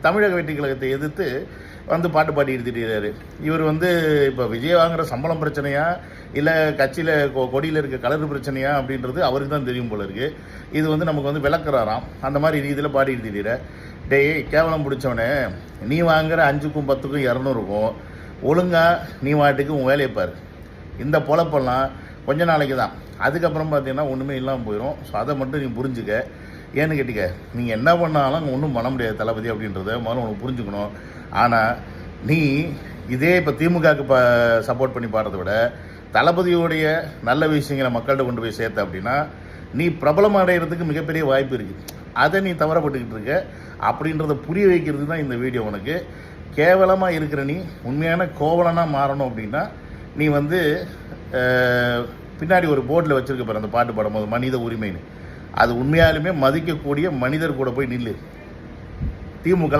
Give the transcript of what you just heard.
தமிழக வெற்றி கழகத்தை எதிர்த்து வந்து பாட்டு பாடி எடுத்துட்டாரு. இவர் வந்து இப்போ விஜய் வாங்குற சம்பளம் பிரச்சனையா இல்லை கட்சியில் கொடியில் இருக்க கலர் பிரச்சனையா அப்படின்றது அவருக்கு தான் தெரியும் போல இருக்குது. இது வந்து நமக்கு வந்து விளக்குறாராம். அந்த மாதிரி ரீதியில் பாடி எடுத்துட்டீர. டேய் கேவலம் பிடிச்சவனே, நீ வாங்குற 5க்கும் 10க்கும் 200க்கும் ஒழுங்காக நீ வாட்டுக்கு உன் வேலையை பாரு. இந்த பொழப்பெல்லாம் கொஞ்ச நாளைக்கு தான், அதுக்கப்புறம் பார்த்தீங்கன்னா ஒன்றுமே இல்லாமல் போயிடும். ஸோ அதை மட்டும் நீ புரிஞ்சுக்க. ஏன்னு கேட்டிக்க, நீங்கள் என்ன பண்ணாலும் அங்கே ஒன்றும் பண்ண முடியாது தளபதி அப்படின்றத முதல்ல உனக்கு புரிஞ்சுக்கணும். ஆனால் நீ இதே இப்போ திமுகவுக்கு சப்போர்ட் பண்ணி பாடுறதை விட தளபதியோடைய நல்ல விஷயங்களை மக்கள்கிட்ட கொண்டு போய் சேர்த்த அப்படின்னா நீ பிரபலம் அடைகிறதுக்கு மிகப்பெரிய வாய்ப்பு இருக்குது. அதை நீ தவறப்பட்டுக்கிட்டு இருக்க. அப்படின்றத புரிய வைக்கிறதுக்கு தான் இந்த வீடியோ. உனக்கு கேவலமாக இருக்கிற நீ உண்மையான கோவலனாக மாறணும் அப்படின்னா நீ வந்து பின்னாடி ஒரு போர்டில் வச்சுருக்க பாரு, அந்த பாட்டு பாடும்போது மனித உரிமைன்னு, அது உண்மையாலுமே மதிக்கக்கூடிய மனிதர் கூட போய் நில்லு. திமுக